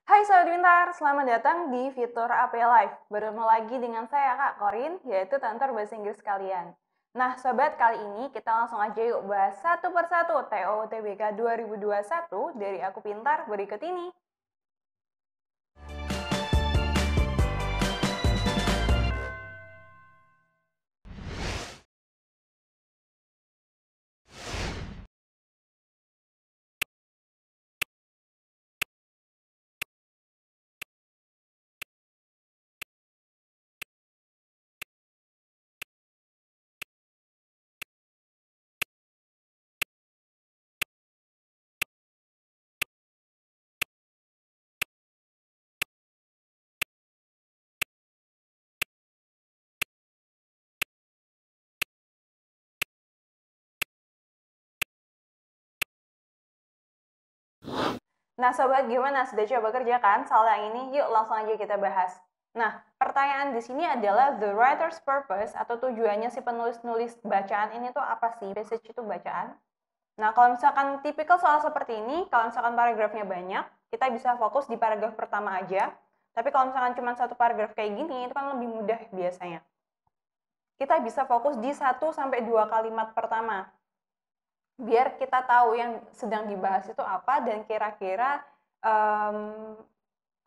Hai Sobat Pintar, selamat datang di fitur AP Live. Bertemu lagi dengan saya Kak Korin, yaitu Tutor Bahasa Inggris kalian. Nah Sobat, kali ini kita langsung aja yuk bahas satu persatu TO UTBK 2021 dari Aku Pintar berikut ini. Nah Sobat, gimana? Sudah coba kerja kan soal yang ini? Yuk langsung aja kita bahas. Nah, pertanyaan di sini adalah the writer's purpose atau tujuannya si penulis-nulis bacaan ini tuh apa sih? Passage itu bacaan. Nah, kalau misalkan tipikal soal seperti ini, kalau misalkan paragrafnya banyak, kita bisa fokus di paragraf pertama aja. Tapi kalau misalkan cuma satu paragraf kayak gini, itu kan lebih mudah biasanya. Kita bisa fokus di 1-2 kalimat pertama. Biar kita tahu yang sedang dibahas itu apa dan kira-kira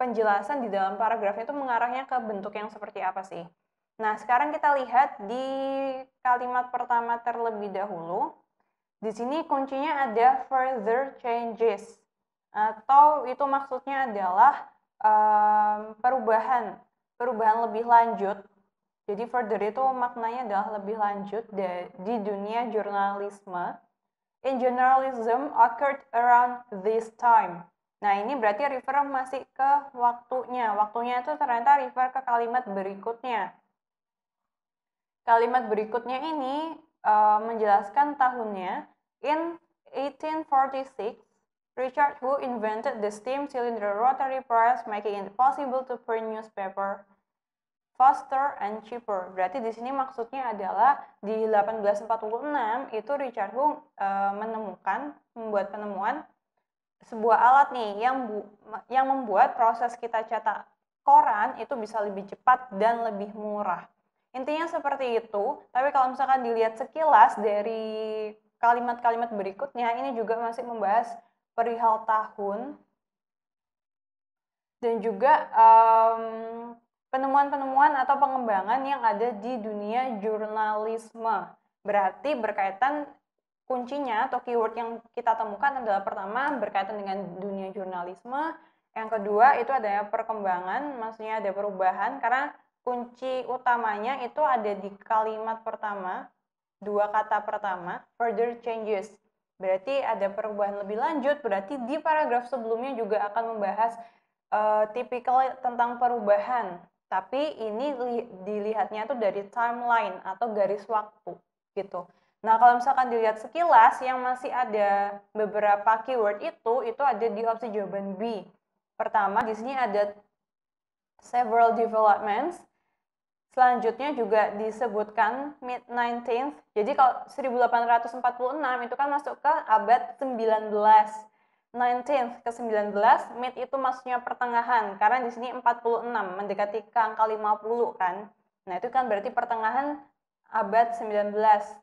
penjelasan di dalam paragrafnya itu mengarahnya ke bentuk yang seperti apa sih. Nah, sekarang kita lihat di kalimat pertama terlebih dahulu. Di sini kuncinya ada further changes, atau itu maksudnya adalah perubahan lebih lanjut. Jadi further itu maknanya adalah lebih lanjut di dunia jurnalisme. In journalism occurred around this time. Nah, ini berarti refer masih ke waktunya. Waktunya itu ternyata refer ke kalimat berikutnya. Kalimat berikutnya ini menjelaskan tahunnya. In 1846, Richard Who invented the steam cylinder rotary press, making it possible to print newspaper faster and cheaper. Berarti di sini maksudnya adalah di 1846 itu Richard Who membuat penemuan sebuah alat nih yang membuat proses kita cetak koran itu bisa lebih cepat dan lebih murah. Intinya seperti itu, tapi kalau misalkan dilihat sekilas dari kalimat-kalimat berikutnya, ini juga masih membahas perihal tahun dan juga penemuan-penemuan atau pengembangan yang ada di dunia jurnalisme. Berarti berkaitan kuncinya atau keyword yang kita temukan adalah pertama berkaitan dengan dunia jurnalisme, yang kedua itu ada perkembangan, maksudnya ada perubahan karena kunci utamanya itu ada di kalimat pertama, dua kata pertama, further changes. Berarti ada perubahan lebih lanjut, berarti di paragraf sebelumnya juga akan membahas tipikal tentang perubahan. Tapi ini dilihatnya tuh dari timeline atau garis waktu gitu. Nah, kalau misalkan dilihat sekilas yang masih ada beberapa keyword itu ada di opsi jawaban B. Pertama, di sini ada several developments. Selanjutnya juga disebutkan mid-19th. Jadi kalau 1846 itu kan masuk ke abad 19. 19th ke 19, mid itu maksudnya pertengahan karena di sini 46 mendekati ke angka 50 kan. Nah, itu kan berarti pertengahan abad 19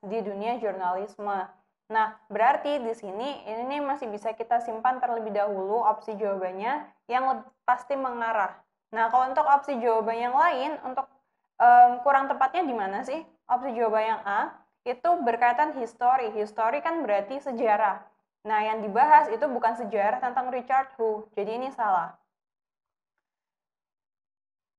di dunia jurnalisme. Nah, berarti di sini ini masih bisa kita simpan terlebih dahulu opsi jawabannya yang pasti mengarah. Nah, kalau untuk opsi jawaban yang lain, untuk kurang tepatnya di mana sih? Opsi jawaban yang A itu berkaitan history. History kan berarti sejarah. Nah, yang dibahas itu bukan sejarah tentang Richard Who. Jadi ini salah.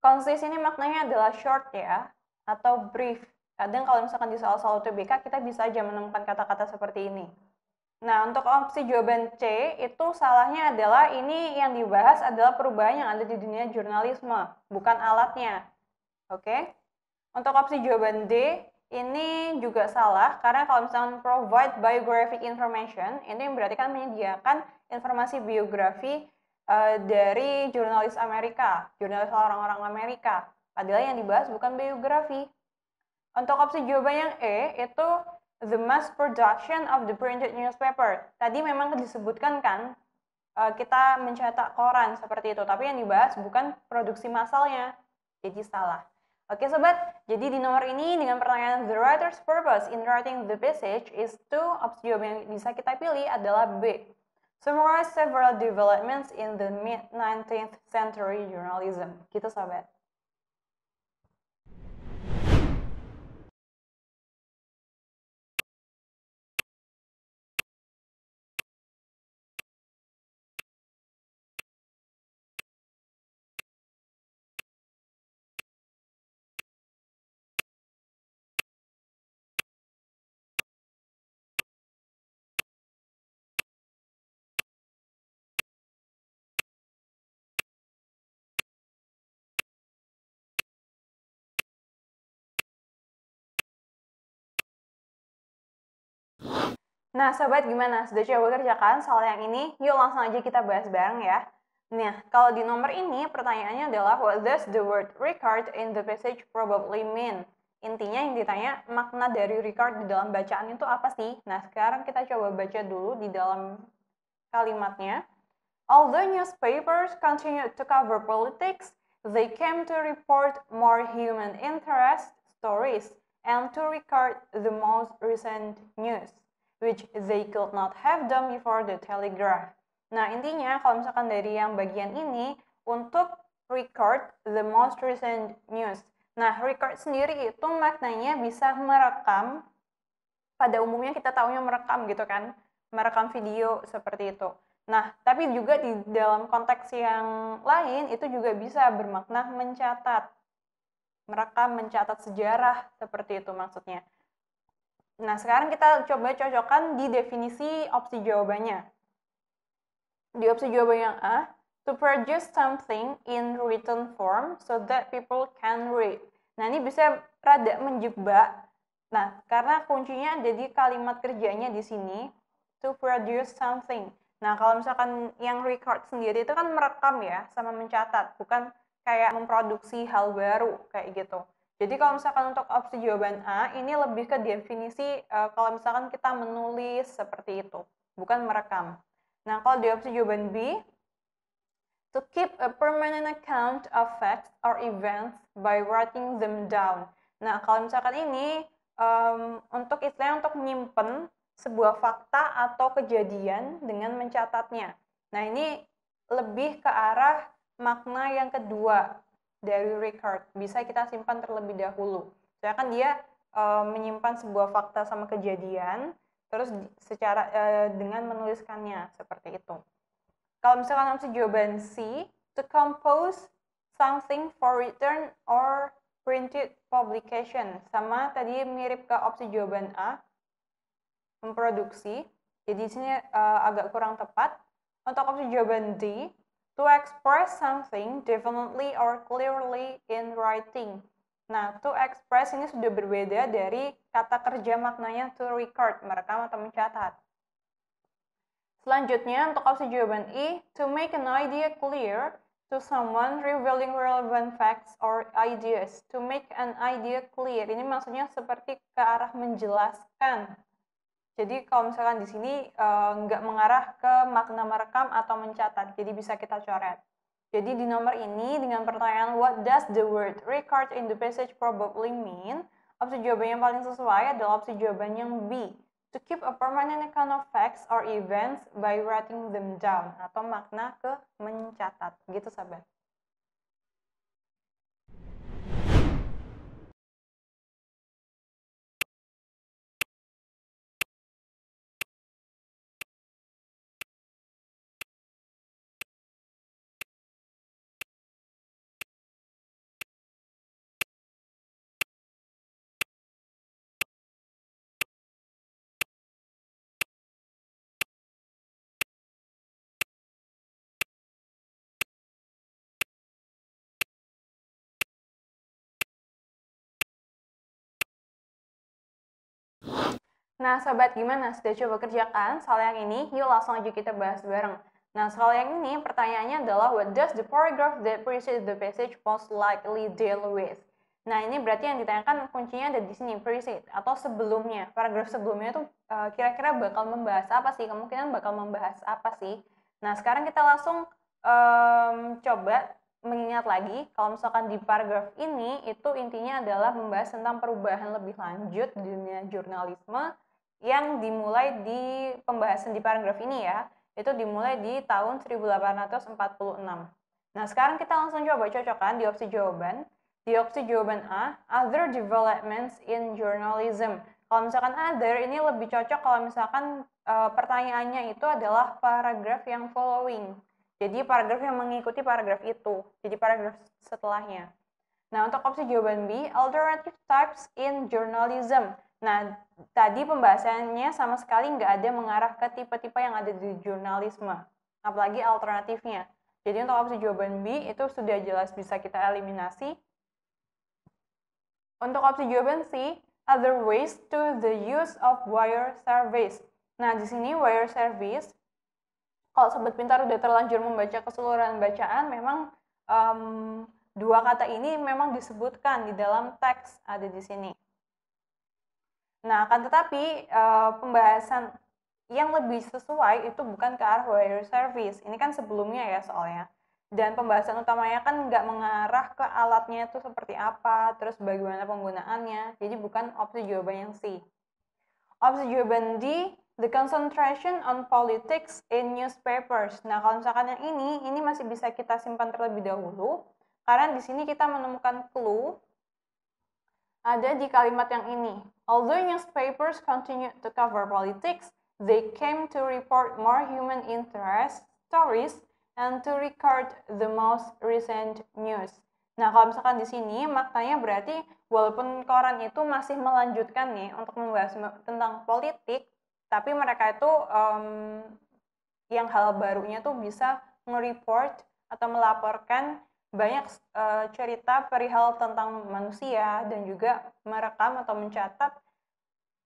Concise ini maknanya adalah short ya, atau brief. Kadang kalau misalkan di soal-soal UTBK kita bisa aja menemukan kata-kata seperti ini. Nah, untuk opsi jawaban C, itu salahnya adalah ini yang dibahas adalah perubahan yang ada di dunia jurnalisme, bukan alatnya. Oke? Untuk opsi jawaban D, ini juga salah, karena kalau misalkan provide biographic information, ini berarti kan menyediakan informasi biografi dari jurnalis Amerika, jurnalis orang-orang Amerika. Padahal yang dibahas bukan biografi. Untuk opsi jawaban yang E, itu the mass production of the printed newspaper. Tadi memang disebutkan kan, kita mencetak koran seperti itu. Tapi yang dibahas bukan produksi massalnya. Jadi salah. Oke sobat, jadi di nomor ini dengan pertanyaan the writer's purpose in writing the passage is to, opsi jawaban yang bisa kita pilih adalah B. Summarize several developments in the mid-19th century journalism. Gitu sobat. Nah, sobat gimana? Sudah coba kerjakan soal yang ini? Yuk langsung aja kita bahas bareng ya. Nah, kalau di nomor ini pertanyaannya adalah what does the word record in the passage probably mean? Intinya yang ditanya makna dari record di dalam bacaan itu apa sih? Nah, sekarang kita coba baca dulu di dalam kalimatnya. Although newspapers continued to cover politics, they came to report more human interest stories and to record the most recent news, which they could not have done before the telegraph. Nah, intinya kalau misalkan dari yang bagian ini, untuk record the most recent news. Nah, record sendiri itu maknanya bisa merekam, pada umumnya kita tahunya merekam gitu kan, merekam video seperti itu. Nah, tapi juga di dalam konteks yang lain itu juga bisa bermakna mencatat. Merekam, mencatat sejarah, seperti itu maksudnya. Nah, sekarang kita coba cocokkan di definisi opsi jawabannya. Di opsi jawaban yang A, to produce something in written form so that people can read. Nah, ini bisa rada menjebak. Nah, karena kuncinya ada di kalimat kerjanya di sini, to produce something. Nah, kalau misalkan yang record sendiri itu kan merekam ya, sama mencatat, bukan kayak memproduksi hal baru, kayak gitu. Jadi kalau misalkan untuk opsi jawaban A, ini lebih ke definisi kalau misalkan kita menulis seperti itu, bukan merekam. Nah, kalau di opsi jawaban B, to keep a permanent account of facts or events by writing them down. Nah, kalau misalkan ini, untuk istilahnya untuk menyimpan sebuah fakta atau kejadian dengan mencatatnya. Nah, ini lebih ke arah makna yang kedua dari record. Bisa kita simpan terlebih dahulu. Soalnya kan dia menyimpan sebuah fakta sama kejadian, terus secara dengan menuliskannya, seperti itu. Kalau misalkan opsi jawaban C, to compose something for return or printed publication. Sama tadi mirip ke opsi jawaban A, memproduksi. Jadi di sini agak kurang tepat. Untuk opsi jawaban D, to express something definitely or clearly in writing. Nah, to express ini sudah berbeda dari kata kerja maknanya to record, merekam atau mencatat. Selanjutnya, untuk opsi jawaban E, to make an idea clear to someone revealing relevant facts or ideas. To make an idea clear, ini maksudnya seperti ke arah menjelaskan. Jadi kalau misalkan di sini nggak mengarah ke makna merekam atau mencatat, jadi bisa kita coret. Jadi di nomor ini dengan pertanyaan what does the word record in the passage probably mean? Opsi jawaban yang paling sesuai adalah opsi jawaban yang B. To keep a permanent account of facts or events by writing them down, atau makna ke mencatat. Gitu sahabat. Nah, sobat gimana? Sudah coba kerjakan soal yang ini? Yuk langsung aja kita bahas bareng. Nah, soal yang ini pertanyaannya adalah what does the paragraph that precedes the passage most likely deal with? Nah, ini berarti yang ditanyakan kuncinya ada di sini, precede atau sebelumnya. Paragraf sebelumnya itu kira-kira bakal membahas apa sih? Kemungkinan bakal membahas apa sih? Nah, sekarang kita langsung coba mengingat lagi, kalau misalkan di paragraf ini, itu intinya adalah membahas tentang perubahan lebih lanjut di dunia jurnalisme yang dimulai di pembahasan di paragraf ini ya, itu dimulai di tahun 1846. Nah, sekarang kita langsung coba cocokkan di opsi jawaban. Di opsi jawaban A, other developments in journalism. Kalau misalkan other, ini lebih cocok kalau misalkan pertanyaannya itu adalah paragraf yang following. Jadi paragraf yang mengikuti paragraf itu. Jadi paragraf setelahnya. Nah, untuk opsi jawaban B, alternative types in journalism. Nah, tadi pembahasannya sama sekali nggak ada mengarah ke tipe-tipe yang ada di jurnalisme. Apalagi alternatifnya. Jadi untuk opsi jawaban B itu sudah jelas bisa kita eliminasi. Untuk opsi jawaban C, other ways to the use of wire service. Nah, di sini wire service, kalau Sobat Pintar udah terlanjur membaca keseluruhan bacaan, memang dua kata ini memang disebutkan di dalam teks ada di sini. Nah, akan tetapi pembahasan yang lebih sesuai itu bukan ke arah wire service. Ini kan sebelumnya ya soalnya. Dan pembahasan utamanya kan nggak mengarah ke alatnya itu seperti apa, terus bagaimana penggunaannya. Jadi bukan opsi jawaban yang C. Opsi jawaban D, the concentration on politics in newspapers. Nah, kalau misalkan yang ini masih bisa kita simpan terlebih dahulu, karena di sini kita menemukan clue ada di kalimat yang ini. Although newspapers continue to cover politics, they came to report more human interest stories and to record the most recent news. Nah, kalau misalkan di sini maknanya berarti walaupun koran itu masih melanjutkan nih untuk membahas tentang politik, tapi mereka itu yang hal barunya tuh bisa nge-report atau melaporkan banyak cerita perihal tentang manusia dan juga merekam atau mencatat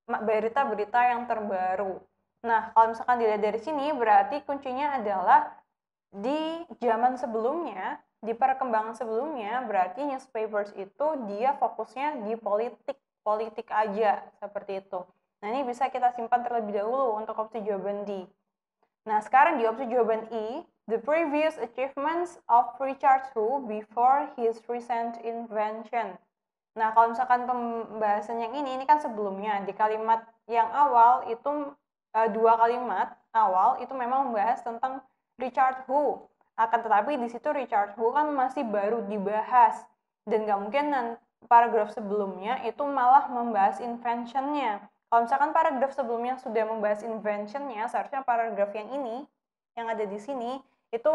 berita-berita yang terbaru. Nah, kalau misalkan dilihat dari sini berarti kuncinya adalah di zaman sebelumnya, di perkembangan sebelumnya, berarti newspapers itu dia fokusnya di politik aja, seperti itu. Nah, ini bisa kita simpan terlebih dahulu untuk opsi jawaban D. Nah, sekarang di opsi jawaban E, the previous achievements of Richard Hu before his recent invention. Nah, kalau misalkan pembahasan yang ini kan sebelumnya, di kalimat yang awal itu, dua kalimat awal itu memang membahas tentang Richard Hu. Akan tetapi di situ Richard Hu kan masih baru dibahas. Dan nggak mungkin paragraf sebelumnya itu malah membahas invention-nya. Kalau misalkan paragraf sebelumnya sudah membahas invention-nya, seharusnya paragraf yang ini, yang ada di sini, itu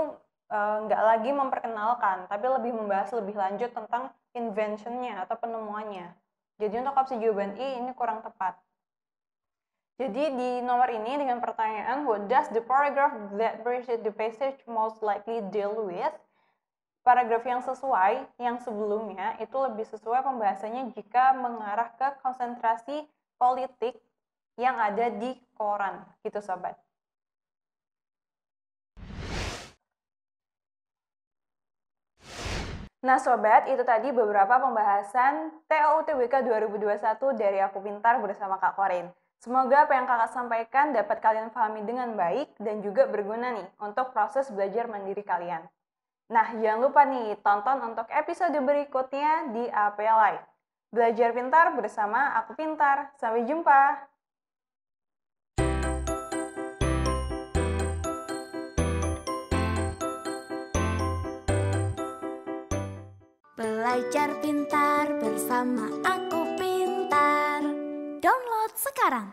nggak lagi memperkenalkan, tapi lebih membahas lebih lanjut tentang invention-nya atau penemuannya. Jadi untuk opsi jawaban I ini kurang tepat. Jadi di nomor ini dengan pertanyaan, what does the paragraph that precede the passage most likely deal with? Paragraf yang sesuai, yang sebelumnya, itu lebih sesuai pembahasannya jika mengarah ke konsentrasi politik yang ada di koran, gitu sobat. Nah sobat, itu tadi beberapa pembahasan TOUTBK 2021 dari Aku Pintar bersama Kak Korin. Semoga apa yang kakak sampaikan dapat kalian pahami dengan baik dan juga berguna nih untuk proses belajar mandiri kalian. Nah, jangan lupa nih tonton untuk episode berikutnya di AP Live. Belajar pintar bersama Aku Pintar. Sampai jumpa! Belajar pintar bersama Aku Pintar. Download sekarang.